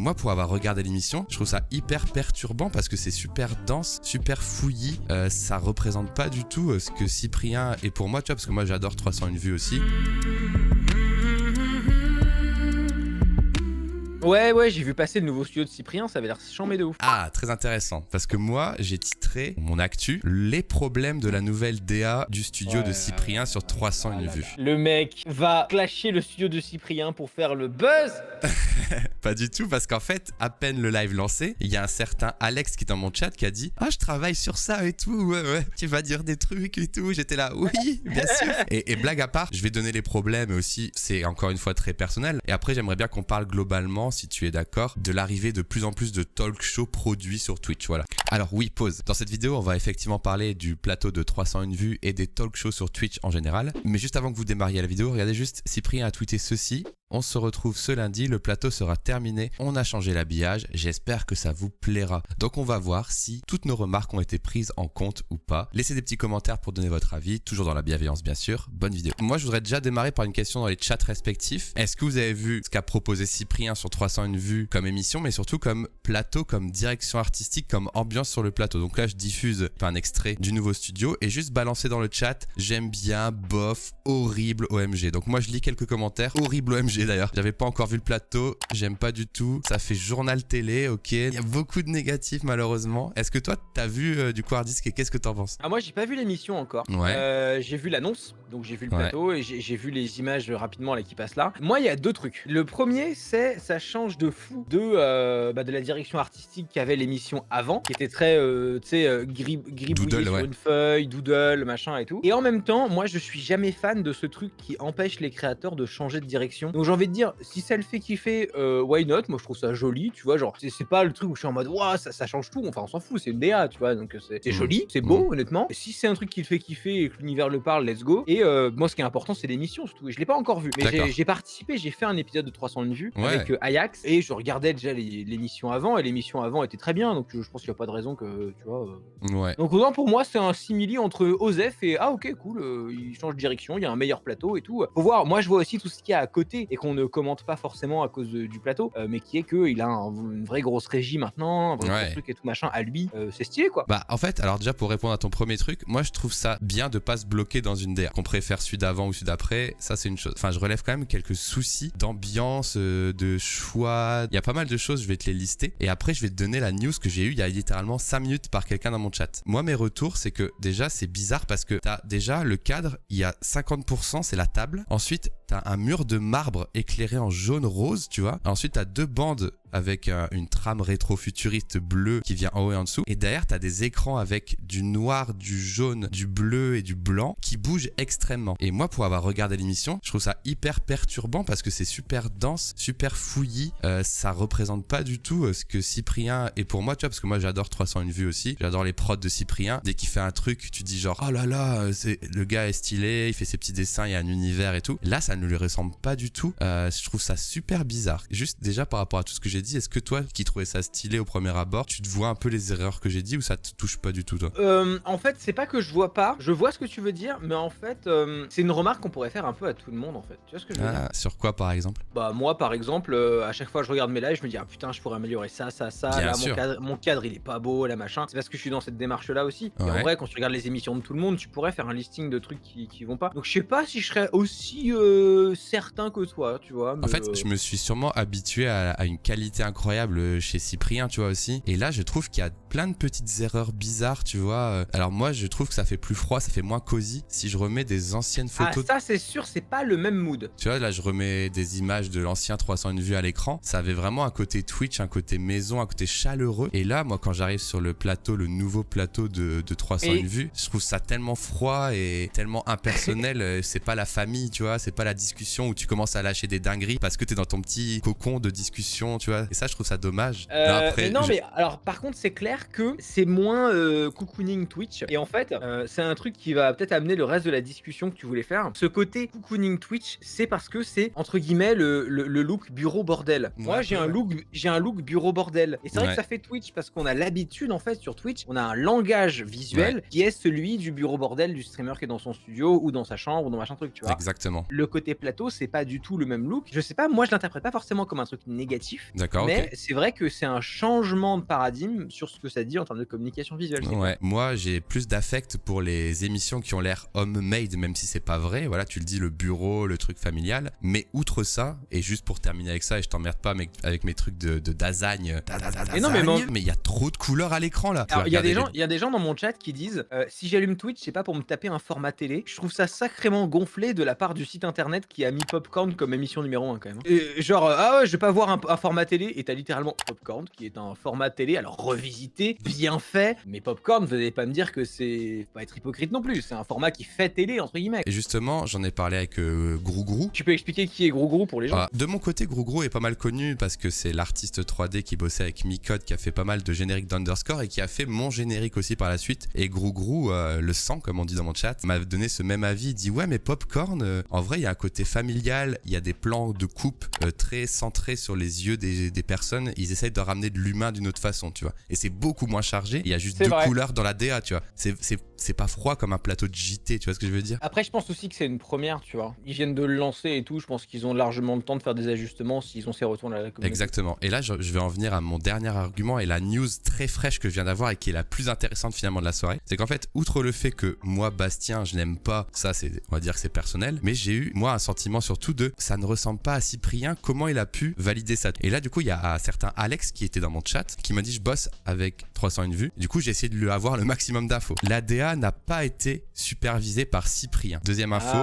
moi, pour avoir regardé l'émission, je trouve ça hyper perturbant parce que c'est super dense, super fouillis. Ça représente pas du tout ce que Cyprien est pour moi, tu vois, parce que moi j'adore 301 vues aussi. Ouais, j'ai vu passer le nouveau studio de Cyprien, ça avait l'air chambé de ouf. Ah, très intéressant, parce que moi, j'ai titré mon actu « Les problèmes de la nouvelle DA du studio de Cyprien sur 301 vues ». Le mec va clasher le studio de Cyprien pour faire le buzz. Pas du tout, parce qu'en fait, à peine le live lancé, il y a un certain Alex qui est dans mon chat qui a dit « Ah, je travaille sur ça et tout, ouais, tu vas dire des trucs et tout. » J'étais là « Oui, bien sûr. » Et blague à part, je vais donner les problèmes aussi, c'est encore une fois très personnel. Et après, j'aimerais bien qu'on parle globalement, si tu es d'accord, de l'arrivée de plus en plus de talk shows produits sur Twitch, voilà. Alors oui, pause. Dans cette vidéo, on va effectivement parler du plateau de 301 vues et des talk shows sur Twitch en général. Mais juste avant que vous démarriez la vidéo, regardez juste, Cyprien a tweeté ceci. On se retrouve ce lundi, le plateau sera terminé, on a changé l'habillage, j'espère que ça vous plaira. Donc on va voir si toutes nos remarques ont été prises en compte ou pas. Laissez des petits commentaires pour donner votre avis, toujours dans la bienveillance bien sûr. Bonne vidéo. Moi je voudrais déjà démarrer par une question dans les chats respectifs. Est-ce que vous avez vu ce qu'a proposé Cyprien sur 301 vues comme émission, mais surtout comme plateau, comme direction artistique, comme ambiance sur le plateau. Donc là je diffuse un extrait du nouveau studio et juste balancer dans le chat, j'aime bien, bof, horrible, OMG. Donc moi je lis quelques commentaires, horrible OMG d'ailleurs. J'avais pas encore vu le plateau, j'aime pas du tout. Ça fait journal télé, ok. Il y a beaucoup de négatifs malheureusement. Est-ce que toi t'as vu du coup Hardisk et qu'est-ce que t'en penses? Ah, moi j'ai pas vu l'émission encore. Ouais. J'ai vu l'annonce, donc j'ai vu le plateau et j'ai vu les images rapidement là qui passent là. Moi il y a deux trucs. Le premier c'est ça change de fou de la direction artistique qu'avait l'émission avant, qui était très gribouillé sur une feuille, doodle, machin et tout. Et en même temps, moi je suis jamais fan de ce truc qui empêche les créateurs de changer de direction. Donc j'ai envie de dire, si ça le fait kiffer, why not? Moi je trouve ça joli, tu vois, genre c'est pas le truc où je suis en mode waouh ça change tout, enfin on s'en fout, c'est une DA, tu vois, donc c'est joli, c'est beau honnêtement. Et si c'est un truc qui le fait kiffer et que l'univers le parle, let's go. Et moi ce qui est important c'est l'émission surtout, et je l'ai pas encore vu, mais j'ai participé, j'ai fait un épisode de 301 vues avec Ajax, et je regardais déjà l'émission avant, et l'émission avant était très bien, donc je pense qu'il y a pas de raison que, tu vois. Donc non, pour moi c'est un simili entre Osef et ah ok cool, il change de direction, il y a un meilleur plateau et tout. Faut voir, moi je vois aussi tout ce qu'il y a à côté et qu'on ne commente pas forcément à cause du plateau, mais qui est qu'il a une vraie grosse régie maintenant, un vrai gros truc et tout machin à lui, c'est stylé quoi. Bah en fait, alors déjà pour répondre à ton premier truc, moi je trouve ça bien de pas se bloquer dans une DA. Qu'on préfère celui d'avant ou celui d'après, ça c'est une chose. Enfin je relève quand même quelques soucis d'ambiance, de choix, il y a pas mal de choses, je vais te les lister. Et après je vais te donner la news que j'ai eue il y a littéralement 5 minutes par quelqu'un dans mon chat. Moi mes retours c'est que déjà c'est bizarre parce que t'as déjà le cadre, il y a 50% c'est la table. Ensuite t'as un mur de marbre éclairé en jaune rose, tu vois. Ensuite t'as deux bandes avec une trame rétro-futuriste bleue qui vient en haut et en dessous. Et derrière, t'as des écrans avec du noir, du jaune, du bleu et du blanc qui bougent extrêmement. Et moi, pour avoir regardé l'émission, je trouve ça hyper perturbant parce que c'est super dense, super fouillis. Ça représente pas du tout ce que Cyprien est pour moi, tu vois, parce que moi, j'adore 301 vues aussi. J'adore les prods de Cyprien. Dès qu'il fait un truc, tu dis genre, oh là là, le gars est stylé, il fait ses petits dessins, il y a un univers et tout. Là, ça ne lui ressemble pas du tout. Je trouve ça super bizarre. Juste déjà par rapport à tout ce que j'ai dit, est-ce que toi qui trouvais ça stylé au premier abord, tu te vois un peu les erreurs que j'ai dit ou ça te touche pas du tout toi? En fait c'est pas que je vois pas, je vois ce que tu veux dire, mais en fait c'est une remarque qu'on pourrait faire un peu à tout le monde en fait, tu vois ce que je veux dire? Sur quoi par exemple? Bah moi par exemple, à chaque fois que je regarde mes lives, je me dis ah putain je pourrais améliorer ça, Bien là sûr. mon cadre il est pas beau, là machin, c'est parce que je suis dans cette démarche là aussi. Et en vrai quand tu regardes les émissions de tout le monde, tu pourrais faire un listing de trucs qui vont pas. Donc je sais pas si je serais aussi certain que toi, tu vois. Mais en fait, je me suis sûrement habitué à une qualité incroyable chez Cyprien, tu vois aussi. Et là, je trouve qu'il y a plein de petites erreurs bizarres, tu vois. Alors moi, je trouve que ça fait plus froid, ça fait moins cosy si je remets des anciennes photos. Ah ça c'est sûr, c'est pas le même mood. Tu vois, là, je remets des images de l'ancien 301 vues à l'écran. Ça avait vraiment un côté Twitch, un côté maison, un côté chaleureux. Et là, moi, quand j'arrive sur le plateau, le nouveau plateau de 301 vues, je trouve ça tellement froid et tellement impersonnel. C'est pas la famille, tu vois. C'est pas la discussion où tu commences à lâcher des dingueries parce que t'es dans ton petit cocon de discussion, tu vois. Et ça, je trouve ça dommage. Mais alors par contre c'est clair j'espère que c'est moins cocooning Twitch. Et en fait, c'est un truc qui va peut-être amener le reste de la discussion que tu voulais faire. Ce côté cocooning Twitch, c'est parce que c'est entre guillemets le look bureau bordel. Ouais, Moi, j'ai un look bureau bordel. Et c'est vrai que ça fait Twitch parce qu'on a l'habitude en fait sur Twitch, on a un langage visuel qui est celui du bureau bordel du streamer qui est dans son studio ou dans sa chambre ou dans machin truc, tu vois. Exactement. Le côté plateau, c'est pas du tout le même look. Je sais pas, moi je l'interprète pas forcément comme un truc négatif. D'accord, mais ok. c'est vrai que c'est un changement de paradigme sur ce que ça dit en termes de communication visuelle. Ouais, moi j'ai plus d'affect pour les émissions qui ont l'air homemade, même si c'est pas vrai. Voilà, tu le dis, le bureau, le truc familial. Mais outre ça, et juste pour terminer avec ça, et je t'emmerde pas avec mes trucs de dasagne. Mais il y a trop de couleurs à l'écran là. Alors, il y a des gens dans mon chat qui disent si j'allume Twitch, c'est pas pour me taper un format télé. Je trouve ça sacrément gonflé de la part du site internet qui a mis Popcorn comme émission numéro 1 quand même. Et genre, ah ouais, je vais pas voir un format télé. Et t'as littéralement Popcorn qui est un format télé, alors revisité, bien fait. Mais Popcorn, vous allez pas me dire que c'est. Faut pas être hypocrite non plus. C'est un format qui fait télé, entre guillemets. Et justement, j'en ai parlé avec Grougrou. Tu peux expliquer qui est Grougrou pour les gens? De mon côté, Grougrou est pas mal connu parce que c'est l'artiste 3D qui bossait avec Micode, qui a fait pas mal de génériques d'Underscore et qui a fait mon générique aussi par la suite. Et Grougrou, le sang, comme on dit dans mon chat, m'a donné ce même avis. Il dit ouais, mais Popcorn, en vrai, il y a un côté familial, il y a des plans de coupe très centrés sur les yeux des personnes. Ils essayent de ramener de l'humain d'une autre façon, tu vois. Et c'est beaucoup moins chargé. Il y a juste deux couleurs dans la DA, tu vois. C'est pas froid comme un plateau de JT, tu vois ce que je veux dire? Après, je pense aussi que c'est une première, tu vois. Ils viennent de le lancer et tout. Je pense qu'ils ont largement le temps de faire des ajustements s'ils ont ces retours à la communauté. Exactement. Et là, je vais en venir à mon dernier argument et la news très fraîche que je viens d'avoir et qui est la plus intéressante finalement de la soirée. C'est qu'en fait, outre le fait que moi, Bastien, je n'aime pas, ça, on va dire que c'est personnel, mais j'ai eu, moi, un sentiment surtout de ça ne ressemble pas à Cyprien, comment il a pu valider ça? Et là, du coup, il y a un certain Alex qui était dans mon chat qui m'a dit je bosse avec 301 vues. Du coup, j'ai essayé de lui avoir le maximum d'infos. L'ADA n'a pas été supervisée par Cyprien. Deuxième info,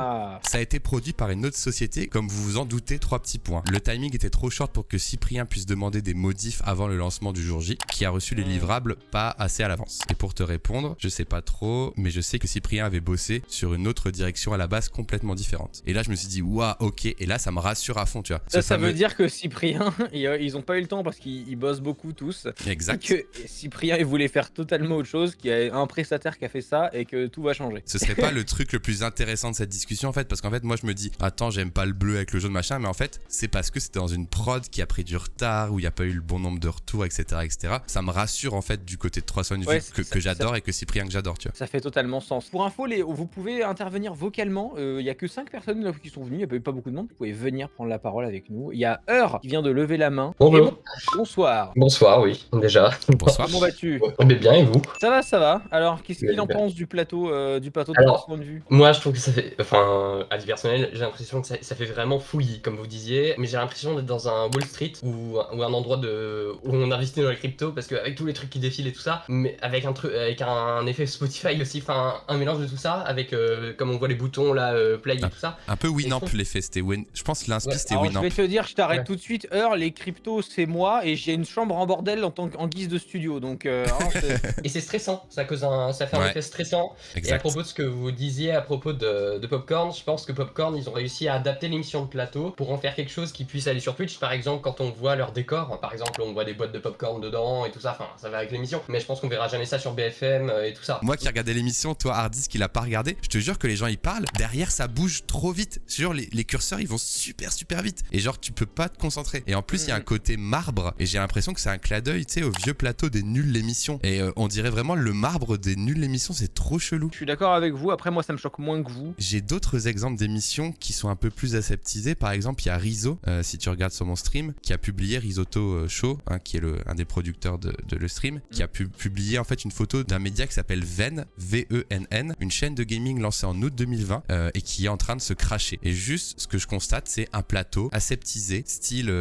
ça a été produit par une autre société, comme vous vous en doutez, 3 petits points. Le timing était trop short pour que Cyprien puisse demander des modifs avant le lancement du jour J, qui a reçu les livrables pas assez à l'avance. Et pour te répondre, je sais pas trop, mais je sais que Cyprien avait bossé sur une autre direction à la base complètement différente. Et là, je me suis dit, waouh, ok, et là, ça me rassure à fond, tu vois. Ça veut dire que Cyprien, ils ont pas eu le temps parce qu'ils bossent beaucoup tous. Exact. Et que Cyprien, il voulait faire totalement autre chose, qu'il y a un prestataire qui a fait ça et que tout va changer. Ce serait pas le truc le plus intéressant de cette discussion en fait, parce qu'en fait moi je me dis attends, j'aime pas le bleu avec le jaune machin, mais en fait c'est parce que c'était dans une prod qui a pris du retard, où il y a pas eu le bon nombre de retours, etc., etc. Ça me rassure en fait du côté de 301 vues que j'adore et que Cyprien que j'adore, tu vois. Ça fait totalement sens. Pour info, vous pouvez intervenir vocalement. Il y a que 5 personnes là, qui sont venues, il y a pas beaucoup de monde. Vous pouvez venir prendre la parole avec nous. Il y a Heur qui vient de lever la main. Bonjour. Bonsoir. Bonsoir, oui, déjà. Bonsoir. Comment vas-tu? Mais bien, et vous? Ça va. Alors, qu'est-ce qu'il en pense du plateau de 301 vues? Moi, je trouve que ça fait, enfin, à titre personnel, j'ai l'impression que ça fait vraiment fouillis, comme vous disiez, mais j'ai l'impression d'être dans un Wall Street ou un endroit où on investit dans les cryptos, parce qu'avec tous les trucs qui défilent et tout ça, mais avec un effet Spotify aussi, enfin, un mélange de tout ça, avec, comme on voit les boutons là, play et tout ça. Un peu Winamp l'effet, c'était je pense que l'inspi c'était Winamp. Je vais te dire, je t'arrête tout de suite, Heur, les cryptos c'est moi et j'ai une chambre en bordel en guise de studio, donc... Et c'est stressant, ça fait un effet stressant. Exact. Et à propos de ce que vous disiez à propos de Popcorn, je pense que Popcorn, ils ont réussi à adapter l'émission de plateau pour en faire quelque chose qui puisse aller sur Twitch. Par exemple, quand on voit leur décor, par exemple, on voit des boîtes de popcorn dedans et tout ça, enfin, ça va avec l'émission. Mais je pense qu'on verra jamais ça sur BFM et tout ça. Moi qui regardais l'émission, toi Hardis qui l'a pas regardé, je te jure que les gens ils parlent, derrière ça bouge trop vite. Sur les curseurs ils vont super vite. Et genre tu peux pas te concentrer. Et en plus il y a un côté marbre. Et j'ai l'impression que c'est un clin d'œil, tu sais, au vieux plateau des nuls l'émission. Et on dirait vraiment le marbre des nuls l'émission, c'est trop chelou. Je suis d'accord avec vous, après moi ça me choque moins que vous. J'ai d'autres exemples d'émissions qui sont un peu plus aseptisées. Par exemple, il y a Rizzo, si tu regardes sur mon stream, qui a publié Risotto Show, qui est un des producteurs de le stream, qui a publié en fait une photo d'un média qui s'appelle Venn, V-E-N-N, une chaîne de gaming lancée en août 2020 et qui est en train de se cracher. Et juste, ce que je constate, c'est un plateau aseptisé, style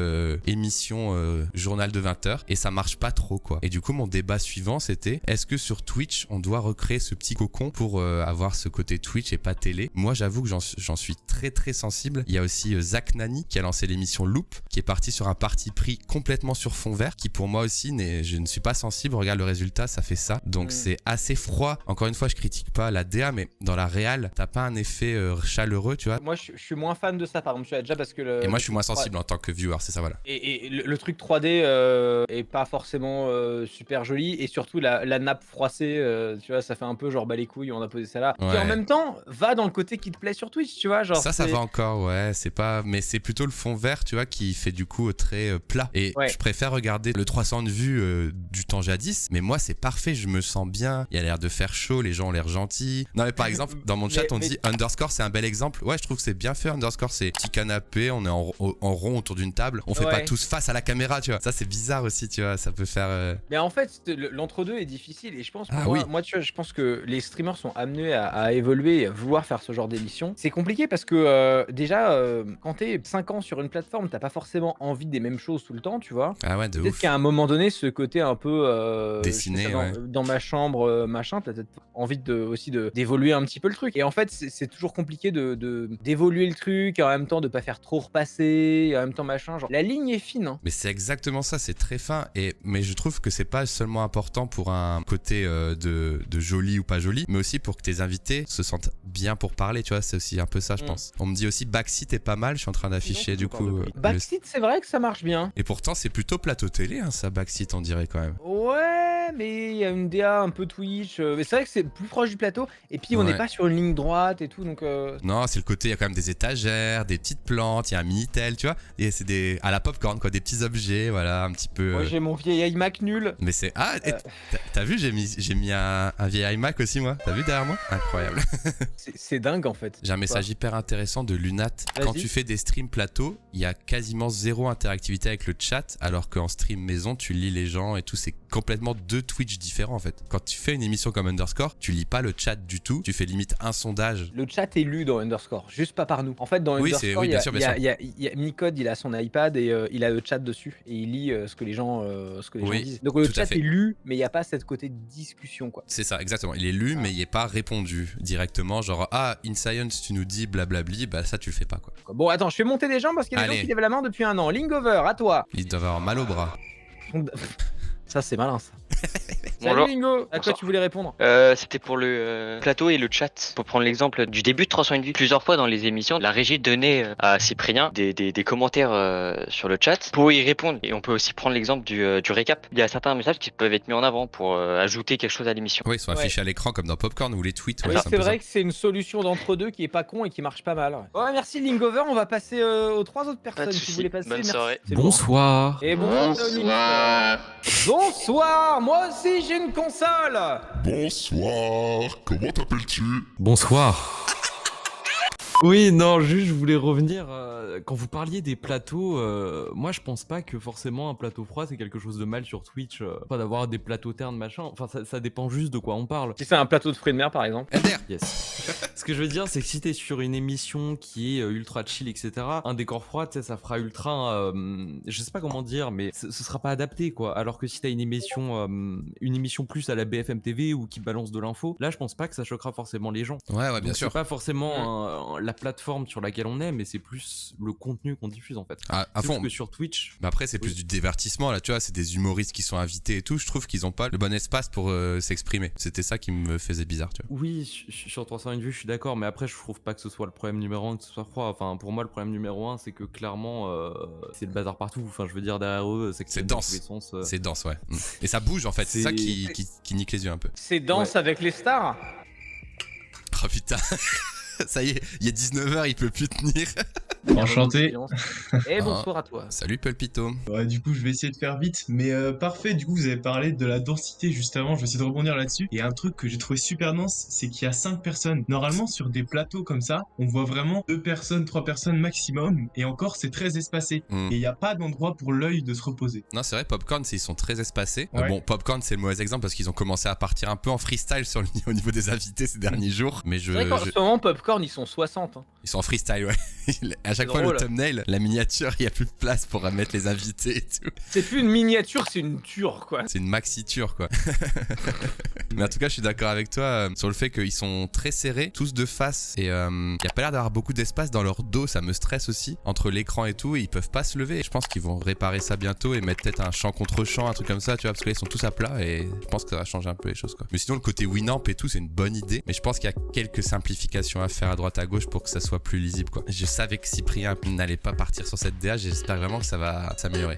émission journal de 20h, et ça marche pas trop, quoi. Et du coup, mon débat suivant, c'était est-ce que sur Twitch, on doit recréer ce petit cocon pour avoir ce côté Twitch et pas télé? Moi, j'avoue que j'en suis très sensible. Il y a aussi Zach Nani qui a lancé l'émission Loop, qui est parti sur un parti pris complètement sur fond vert, qui pour moi aussi, je ne suis pas sensible. Regarde le résultat, ça fait ça. Donc c'est assez froid. Encore une fois, je critique pas la DA, mais dans la réal, t'as pas un effet chaleureux, tu vois. Moi, je suis moins fan de ça, par exemple, déjà parce que et moi, je suis moins sensible en tant que viewer, c'est ça, voilà. Et le truc 3D est pas forcément super joli et surtout la nappe froissée, tu vois, ça fait un peu genre bah les couilles, on a posé ça là. Qui en Ouais. même temps va dans le côté qui te plaît sur Twitch, tu vois, genre Ça va encore, ouais, c'est pas, mais c'est plutôt le fond vert, tu vois, qui fait du coup très plat. Et Ouais. je préfère regarder le 300 de vues du temps jadis, mais moi c'est parfait, je me sens bien, il y a l'air de faire chaud, les gens ont l'air gentils. Non mais par exemple, dans mon chat on dit underscore, c'est un bel exemple. Ouais, je trouve que c'est bien fait, underscore, c'est petit canapé, on est en rond autour d'une table, on fait Ouais. pas tous face à la caméra, tu vois. Ça c'est bizarre aussi, tu vois, ça peut faire... Mais en fait, l'entre-deux est difficile et je pense que Ah moi, oui. moi, tu vois, je pense que les streamers sont amenés à évoluer et à vouloir faire ce genre d'émission. C'est compliqué parce que déjà, quand t'es 5 ans sur une plateforme, t'as pas forcément envie des mêmes choses tout le temps, tu vois. Ah ouais, de Peut-être ouf. qu'à un moment donné, ce côté un peu Dessiné, je fais ça ouais. dans ma chambre, machin, t'as peut-être envie aussi d'évoluer un petit peu le truc. Et en fait, c'est toujours compliqué d'évoluer le truc, et en même temps de pas faire trop repasser, et en même temps machin. Genre, la ligne est fine. Hein. Mais c'est exactement ça, c'est très fin. Mais je trouve que c'est pas seulement important pour un côté de joli ou pas joli, mais aussi pour que tes invités se sentent bien pour parler, tu vois. C'est aussi un peu ça, je pense. On me dit aussi Backseat est pas mal, je suis en train d'afficher du coup. Backseat, c'est vrai que ça marche bien. Et pourtant, c'est plutôt plateau télé, hein, ça, Backseat, on dirait quand même. Ouais, mais il y a une DA un peu Twitch. Mais c'est vrai que c'est plus proche du plateau. Et puis, on n'est Ouais. pas sur une ligne droite et tout. Donc, Non, c'est le côté, il y a quand même des étagères, des petites plantes, il y a un Minitel, tu vois. Et c'est à la popcorn, quoi, des petits objets, voilà, un petit peu. moi, j'ai mon vieil iMac nul. Mais c'est. Ah, t'as vu, j'ai mis un vieil iMac aussi, moi. T'as vu derrière moi? Incroyable. C'est dingue en fait. J'ai un message hyper intéressant de Lunat. Quand Vas-y. tu fais des streams plateau, il y a quasiment zéro interactivité avec le chat, alors qu'en stream maison, tu lis les gens et tout. C'est complètement deux Twitch différents en fait. Quand tu fais une émission comme Underscore, tu lis pas le chat du tout. Tu fais limite un sondage. Le chat est lu dans Underscore, juste pas par nous. En fait, dans Oui, Underscore, oui, il bien sûr, bien sûr. y a Micode, il a son iPad et il a le chat dessus et il lit ce que les gens Oui, disent. Donc le tout à chat fait. est lu, mais il n'y a pas cette côté de discussion quoi. C'est ça, exactement. Il est lu, mais il est pas répondu directement. Genre, ah, in science, tu nous dis blablabli, bah ça, tu le fais pas quoi. Bon, attends, je fais monter des gens parce qu'il y a des gens Allez. qui lèvent la main depuis un an. Lingover, à toi. Ils doivent avoir mal au bras. Ça, c'est malin ça. Bonjour. Salut Lingo, à quoi Bonsoir. tu voulais répondre? C'était pour le plateau et le chat. Pour prendre l'exemple du début de 301 vues, plusieurs fois dans les émissions, la régie donnait à Cyprien des commentaires sur le chat pour y répondre. Et on peut aussi prendre l'exemple du récap. Il y a certains messages qui peuvent être mis en avant pour ajouter quelque chose à l'émission. Oui, ils sont Ouais. affichés à l'écran comme dans Popcorn ou les tweets. Oui, ouais, un c'est peu vrai ça. que c'est une solution d'entre-deux qui est pas con et qui marche pas mal. Ouais, merci Lingover, on va passer aux 3 autres personnes de qui soucis. voulaient passer. Bonne Merci. soirée. C'est bon. Bonsoir. Et bonsoir. Bonsoir, moi aussi j'ai une console. Bonsoir, comment t'appelles-tu? Bonsoir. Oui, non, juste je voulais revenir, quand vous parliez des plateaux, moi je pense pas que forcément un plateau froid c'est quelque chose de mal sur Twitch, pas d'avoir des plateaux ternes machin, enfin ça dépend juste de quoi on parle. Si c'est un plateau de fruits de mer par exemple. Elder. Yes. Ce que je veux dire c'est que si t'es sur une émission qui est ultra chill etc, un décor froid tu sais ça fera ultra, je sais pas comment dire mais ce sera pas adapté quoi, alors que si t'as une émission plus à la BFM TV ou qui balance de l'info, là je pense pas que ça choquera forcément les gens. Ouais, bien Donc, sûr. c'est pas forcément la plateforme sur laquelle on est, mais c'est plus le contenu qu'on diffuse en fait. À Sauf fond. que sur Twitch, Mais après, c'est plus Oui. du divertissement, là, tu vois, c'est des humoristes qui sont invités et tout. Je trouve qu'ils ont pas le bon espace pour s'exprimer. C'était ça qui me faisait bizarre, tu vois. oui, sur 301 vues, je suis d'accord, mais après, je trouve pas que ce soit le problème numéro 1 que ce soit froid. Enfin, pour moi, le problème numéro 1, c'est que clairement, c'est le bazar partout. Enfin, je veux dire, derrière eux, c'est que C'est dans dense. tous les sens. C'est dense, ouais. Et ça bouge, en fait. C'est ça qui nique les yeux un peu. C'est Danse avec les stars. Oh putain. Ça y est, il est 19h, il peut plus tenir. Enchanté. Et bonsoir à toi. Salut, Pulpito. Ouais, du coup, je vais essayer de faire vite, mais parfait. Du coup, vous avez parlé de la densité juste avant. Je vais essayer de rebondir là-dessus. Et un truc que j'ai trouvé super dense, c'est qu'il y a 5 personnes. Normalement, sur des plateaux comme ça, on voit vraiment 2 personnes, 3 personnes maximum. Et encore, c'est très espacé. Mm. Et il n'y a pas d'endroit pour l'œil de se reposer. Non, c'est vrai, Popcorn, ils sont très espacés. Ouais. Bon, Popcorn, c'est le mauvais exemple parce qu'ils ont commencé à partir un peu en freestyle au niveau des invités ces derniers jours. Mais C'est vrai qu'en ce moment, Popcorn, ils sont 60. Hein. ils sont en freestyle, ouais. À chaque C'est fois, drôle. le thumbnail, la miniature, il n'y a plus de place pour mettre les invités et tout. C'est plus une miniature, c'est une ture quoi. C'est une maxiture, quoi. Mais en tout cas, je suis d'accord avec toi sur le fait qu'ils sont très serrés, tous de face. Et il n'y a pas l'air d'avoir beaucoup d'espace dans leur dos. Ça me stresse aussi. Entre l'écran et tout, ils peuvent pas se lever. Je pense qu'ils vont réparer ça bientôt et mettre peut-être un champ contre champ, un truc comme ça, tu vois, parce que là, ils sont tous à plat et je pense que ça va changer un peu les choses, quoi. Mais sinon, le côté Winamp et tout, c'est une bonne idée. Mais je pense qu'il y a quelques simplifications à faire à droite à gauche pour que ça soit plus lisible, quoi. Je savais que Cyprien n'allait pas partir sur cette DA. J'espère vraiment que ça va s'améliorer.